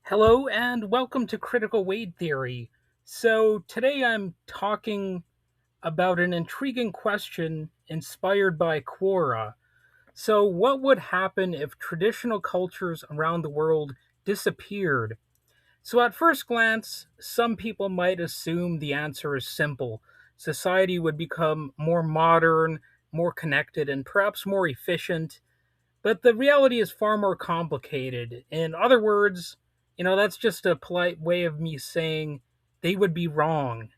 Hello and welcome to Critical Weight Theory. So, today I'm talking about an intriguing question inspired by Quora. So, what would happen if traditional cultures around the world disappeared? So, at first glance, some people might assume the answer is simple. Society would become more modern, more connected, and perhaps more efficient, but the reality is far more complicated. In other words, that's just a polite way of me saying they would be wrong.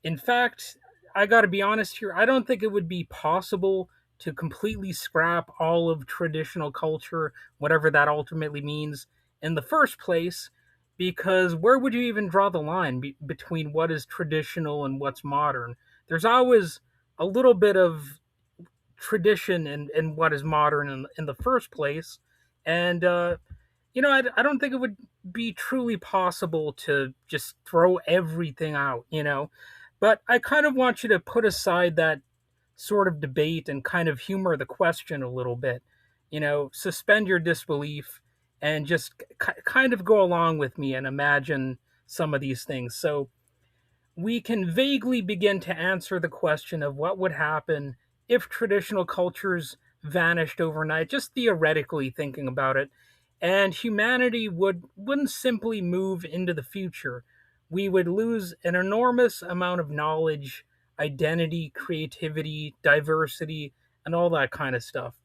In fact, I got to be honest here, I don't think it would be possible to completely scrap all of traditional culture, whatever that ultimately means, in the first place, because where would you even draw the line between what is traditional and what's modern? There's always a little bit of tradition and what is modern in the first place. And, I don't think it would be truly possible to just throw everything out, But I kind of want you to put aside that sort of debate and kind of humor the question a little bit. Suspend your disbelief and just kind of go along with me and imagine some of these things. So, we can vaguely begin to answer the question of what would happen if traditional cultures vanished overnight, just theoretically thinking about it, and humanity wouldn't simply move into the future. We would lose an enormous amount of knowledge, identity, creativity, diversity, and all that kind of stuff.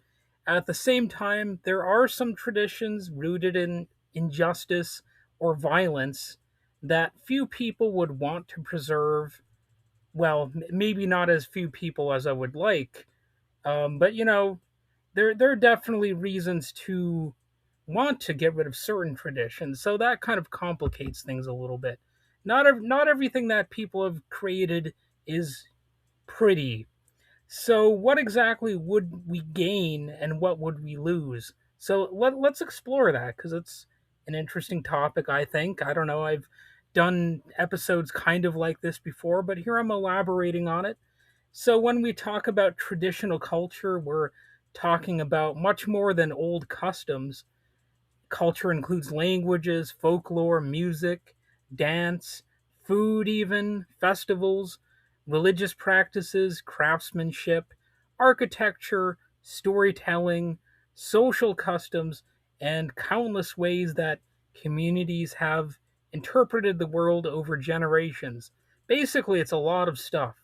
At the same time, there are some traditions rooted in injustice or violence that few people would want to preserve. Well, maybe not as few people as I would like, but there are definitely reasons to want to get rid of certain traditions. So that kind of complicates things a little bit. Not everything that people have created is pretty. So, what exactly would we gain and what would we lose? So, let's explore that because it's an interesting topic, I think. I don't know, I've done episodes kind of like this before, but here I'm elaborating on it. So, when we talk about traditional culture, we're talking about much more than old customs. Culture includes languages, folklore, music, dance, food, even festivals, religious practices, craftsmanship, architecture, storytelling, social customs, and countless ways that communities have interpreted the world over generations. Basically, it's a lot of stuff.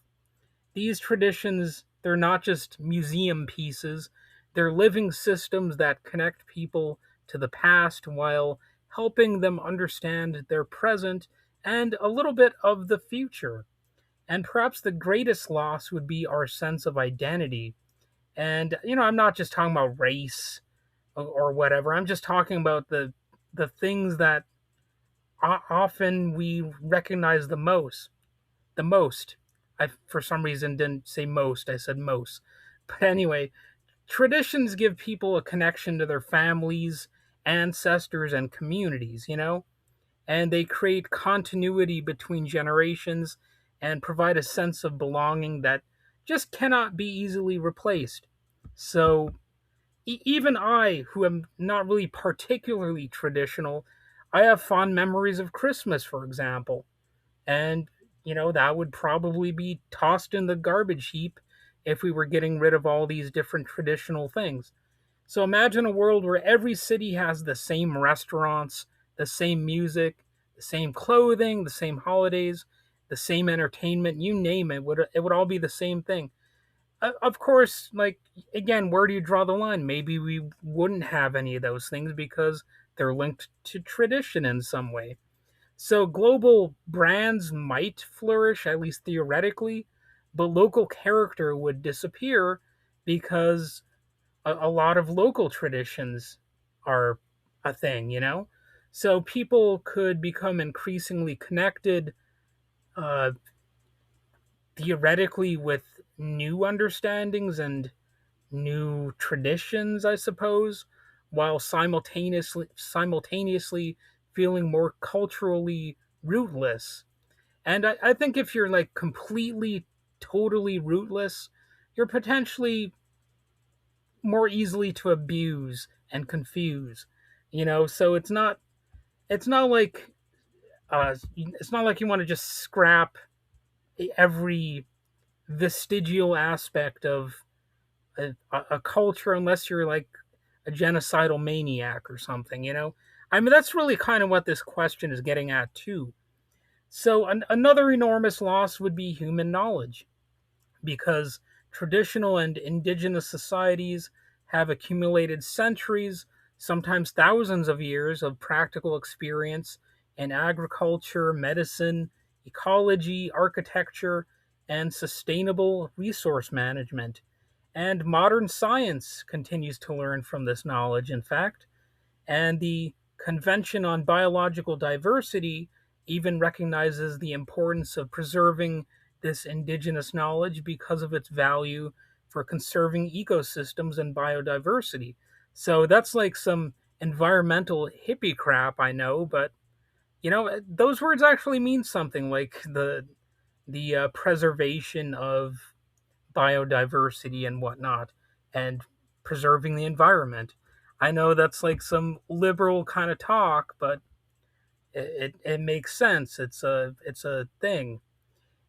These traditions, they're not just museum pieces, they're living systems that connect people to the past while helping them understand their present and a little bit of the future. And perhaps the greatest loss would be our sense of identity. And I'm not just talking about race or whatever. I'm just talking about the things that often we recognize the most. I, for some reason, didn't say most, I said most. But anyway, traditions give people a connection to their families, ancestors, and communities, and they create continuity between generations and provide a sense of belonging that just cannot be easily replaced. So, even I, who am not really particularly traditional, I have fond memories of Christmas, for example. And, that would probably be tossed in the garbage heap if we were getting rid of all these different traditional things. So imagine a world where every city has the same restaurants, the same music, the same clothing, the same holidays, the same entertainment, you name it, it would all be the same thing. Of course, like, again, where do you draw the line? Maybe we wouldn't have any of those things because they're linked to tradition in some way. So global brands might flourish, at least theoretically, but local character would disappear because a lot of local traditions are a thing, So people could become increasingly connected, uh, theoretically, with new understandings and new traditions, I suppose, while simultaneously feeling more culturally rootless. And I think if you're like completely, totally rootless, you're potentially more easily to abuse and confuse. So it's not it's not like you want to just scrap every vestigial aspect of a culture unless you're like a genocidal maniac or something, you know? I mean, that's really kind of what this question is getting at, too. So, another enormous loss would be human knowledge, because traditional and indigenous societies have accumulated centuries, sometimes thousands of years of practical experience in agriculture, medicine, ecology, architecture, and sustainable resource management. And modern science continues to learn from this knowledge, in fact. And the Convention on Biological Diversity even recognizes the importance of preserving this indigenous knowledge because of its value for conserving ecosystems and biodiversity. So that's like some environmental hippie crap, I know, but those words actually mean something, like the preservation of biodiversity and whatnot, and preserving the environment. I know that's like some liberal kind of talk, but it makes sense. It's a thing.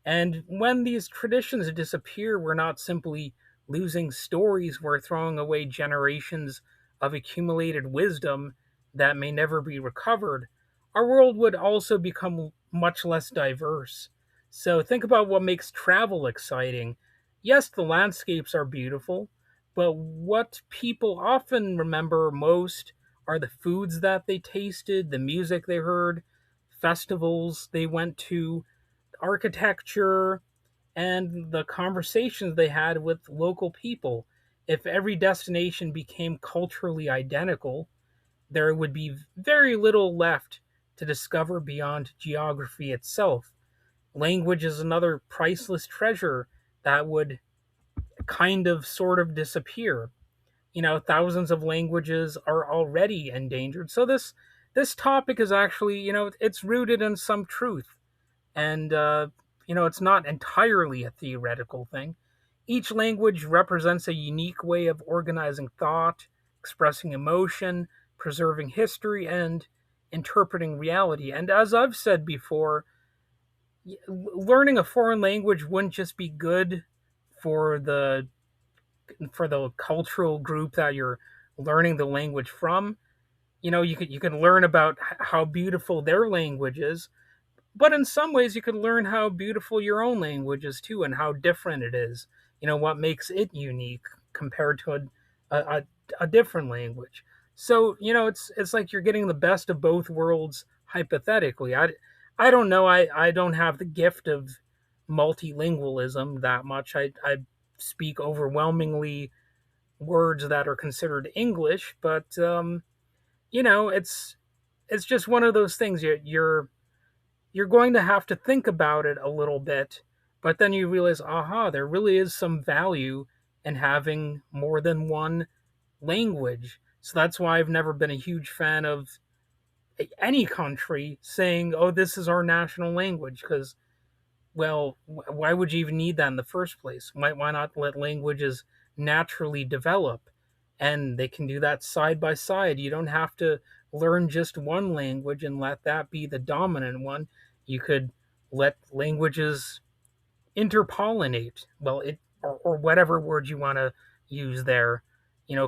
And when these traditions disappear, we're not simply losing stories, we're throwing away generations of accumulated wisdom that may never be recovered. Our world would also become much less diverse. So think about what makes travel exciting. Yes, the landscapes are beautiful, but what people often remember most are the foods that they tasted, the music they heard, festivals they went to, architecture, and the conversations they had with local people. If every destination became culturally identical, there would be very little left to discover beyond geography itself. Language is another priceless treasure that would kind of sort of disappear. Thousands of languages are already endangered. So this topic is actually, it's rooted in some truth, and it's not entirely a theoretical thing. Each language represents a unique way of organizing thought, expressing emotion, preserving history, and interpreting reality. And as I've said before, learning a foreign language wouldn't just be good for the cultural group that you're learning the language from. You can learn about how beautiful their language is, but in some ways, you can learn how beautiful your own language is too, and how different it is. What makes it unique compared to a different language. So it's like you're getting the best of both worlds hypothetically. I don't know. I don't have the gift of multilingualism that much. I speak overwhelmingly words that are considered English, but it's just one of those things. You're going to have to think about it a little bit, but then you realize, aha, there really is some value in having more than one language. So that's why I've never been a huge fan of any country saying, oh, this is our national language, because, well, why would you even need that in the first place? Why not let languages naturally develop? And they can do that side by side. You don't have to learn just one language and let that be the dominant one. You could let languages interpollinate. Well, or whatever word you want to use there.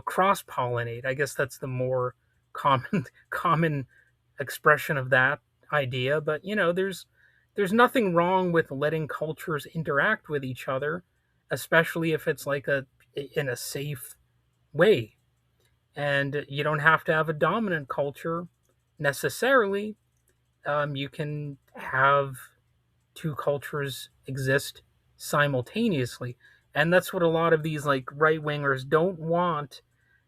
Cross pollinate. I guess that's the more common common expression of that idea. But there's nothing wrong with letting cultures interact with each other, especially if it's like in a safe way. And you don't have to have a dominant culture necessarily. You can have two cultures exist simultaneously, and that's what a lot of these like right wingers don't want.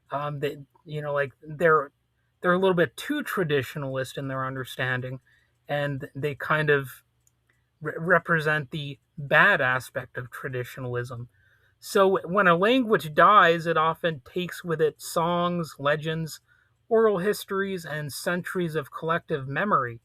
That like they're a little bit too traditionalist in their understanding, and they kind of represent the bad aspect of traditionalism. So when a language dies, it often takes with it songs, legends, oral histories, and centuries of collective memory.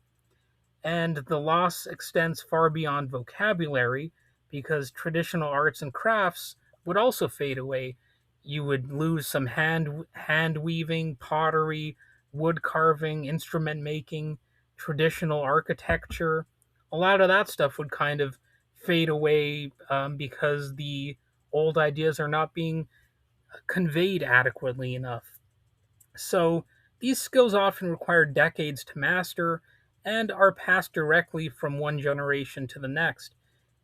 And the loss extends far beyond vocabulary, because traditional arts and crafts would also fade away. You would lose some hand weaving, pottery, wood carving, instrument making, traditional architecture, a lot of that stuff would kind of fade away because the old ideas are not being conveyed adequately enough. So these skills often require decades to master and are passed directly from one generation to the next.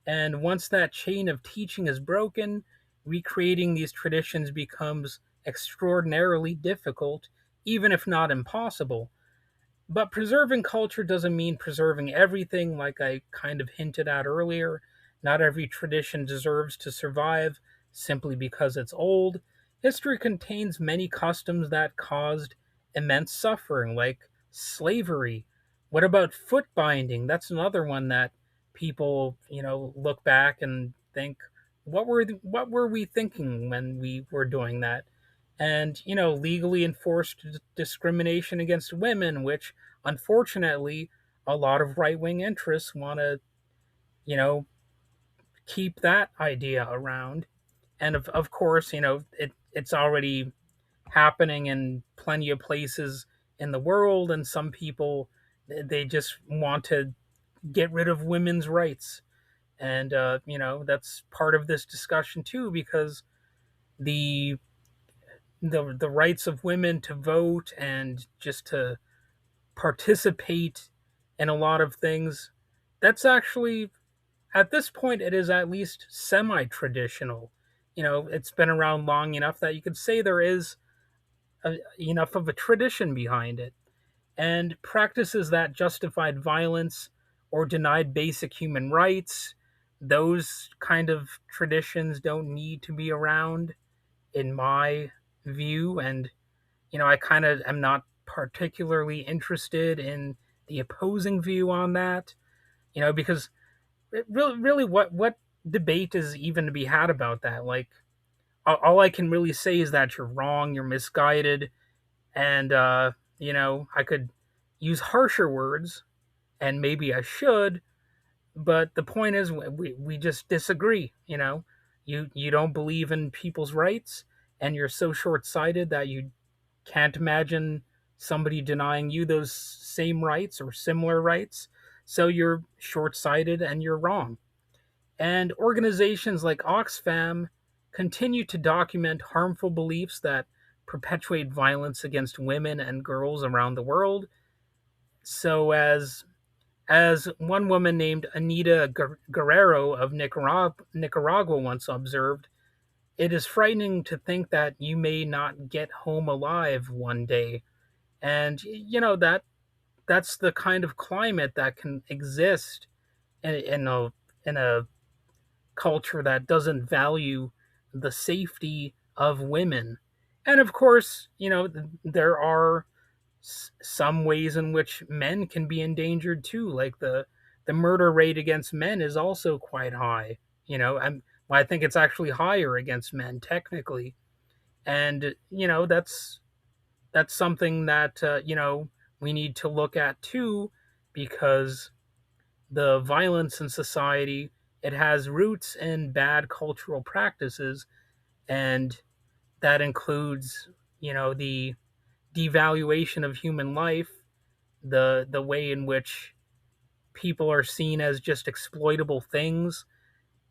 And once that chain of teaching is broken, recreating these traditions becomes extraordinarily difficult, even if not impossible. But preserving culture doesn't mean preserving everything, like I kind of hinted at earlier. Not every tradition deserves to survive simply because it's old. History contains many customs that caused immense suffering, like slavery. What about foot binding? That's another one that people, look back and think, what were we thinking when we were doing that? And legally enforced discrimination against women, which unfortunately a lot of right-wing interests want to you know keep that idea around. And of course, it's already happening in plenty of places in the world, and some people, they just want to get rid of women's rights. And that's part of this discussion too, because the the rights of women to vote and just to participate in a lot of things, that's actually, at this point, it is at least semi traditional. It's been around long enough that you could say there is enough of a tradition behind it. And practices that justified violence or denied basic human rights, those kind of traditions don't need to be around, in my view. And I kind of am not particularly interested in the opposing view on that, because really, what debate is even to be had about that? Like, all I can really say is that you're wrong, you're misguided, and I could use harsher words, and maybe I should, but the point is, we just disagree. You don't believe in people's rights, and you're so short sighted that you can't imagine somebody denying you those same rights or similar rights. So you're short sighted and you're wrong. And organizations like Oxfam continue to document harmful beliefs that perpetuate violence against women and girls around the world. So, as one woman named Anita Guerrero of Nicaragua once observed, it is frightening to think that you may not get home alive one day. And that's the kind of climate that can exist in a culture that doesn't value the safety of women. And of course, there are some ways in which men can be endangered too. Like the murder rate against men is also quite high. Well, I think it's actually higher against men technically. And that's something that we need to look at too, because the violence in society, it has roots in bad cultural practices, and that includes the devaluation of human life, the way in which people are seen as just exploitable things,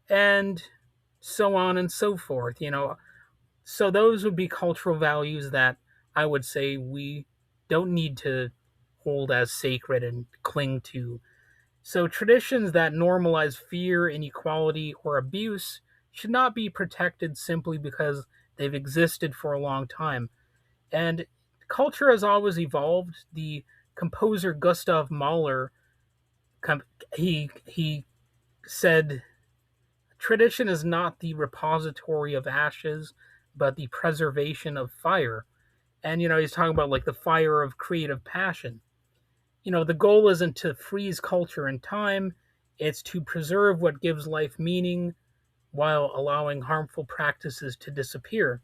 and so on and so forth. So those would be cultural values that I would say we don't need to hold as sacred and cling to. So traditions that normalize fear, inequality, or abuse should not be protected simply because they've existed for a long time. And culture has always evolved. The composer Gustav Mahler, he said, tradition is not the repository of ashes, but the preservation of fire. And he's talking about like the fire of creative passion. The goal isn't to freeze culture in time, it's to preserve what gives life meaning while allowing harmful practices to disappear.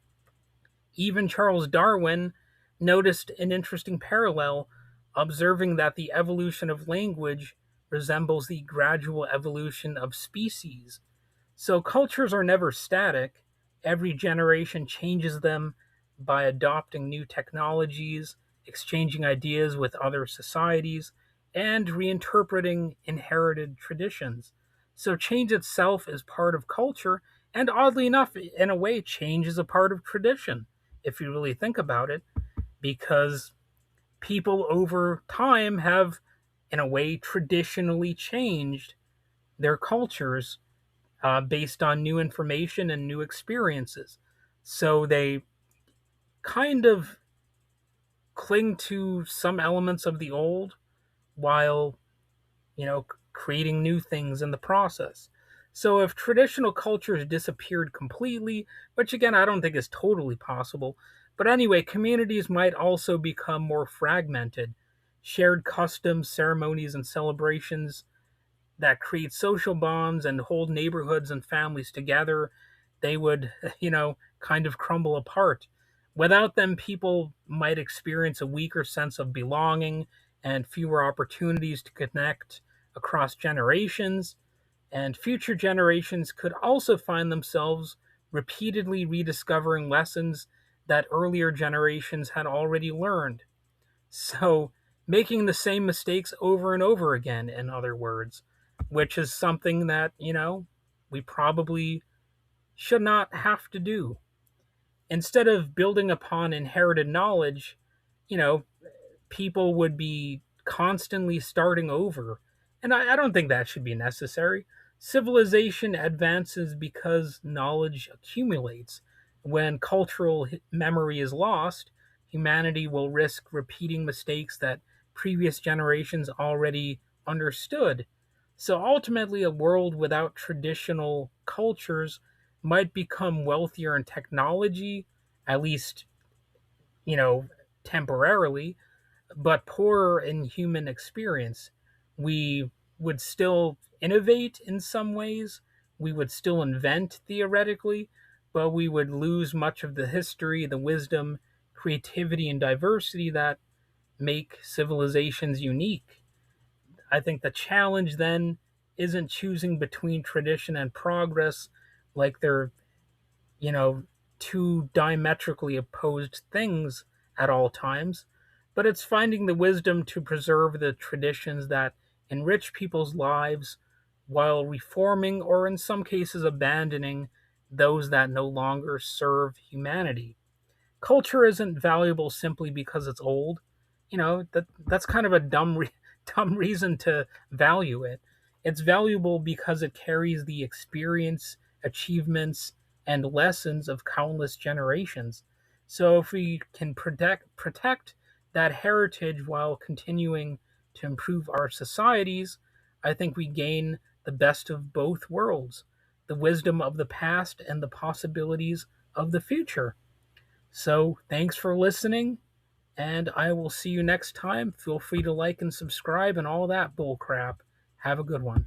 Even Charles Darwin noticed an interesting parallel, observing that the evolution of language resembles the gradual evolution of species. So cultures are never static. Every generation changes them by adopting new technologies, exchanging ideas with other societies, and reinterpreting inherited traditions. So change itself is part of culture, and oddly enough, in a way, change is a part of tradition, if you really think about it, because people over time have, in a way, traditionally changed their cultures based on new information and new experiences. So they kind of cling to some elements of the old while, creating new things in the process. So if traditional cultures disappeared completely, which again I don't think is totally possible, but anyway, communities might also become more fragmented. Shared customs, ceremonies, and celebrations that create social bonds and hold neighborhoods and families together, they would, kind of crumble apart. Without them, people might experience a weaker sense of belonging and fewer opportunities to connect across generations. And future generations could also find themselves repeatedly rediscovering lessons that earlier generations had already learned. So, making the same mistakes over and over again, in other words, which is something that, we probably should not have to do. Instead of building upon inherited knowledge, you know, people would be constantly starting over. And I don't think that should be necessary. Civilization advances because knowledge accumulates. When cultural memory is lost, humanity will risk repeating mistakes that previous generations already understood. So ultimately, a world without traditional cultures might become wealthier in technology, at least, you know, temporarily, but poorer in human experience. We would still innovate in some ways, we would still invent theoretically, but we would lose much of the history, the wisdom, creativity, and diversity that make civilizations unique. I think the challenge then isn't choosing between tradition and progress like they're, you know, two diametrically opposed things at all times, but it's finding the wisdom to preserve the traditions that enrich people's lives while reforming or, in some cases, abandoning those that no longer serve humanity. Culture isn't valuable simply because it's old. That's kind of a dumb reason to value it. It's valuable because it carries the experience, achievements, and lessons of countless generations. So if we can protect that heritage while continuing to improve our societies, I think we gain the best of both worlds, the wisdom of the past and the possibilities of the future. So, thanks for listening, and I will see you next time. Feel free to like and subscribe and all that bull crap. Have a good one.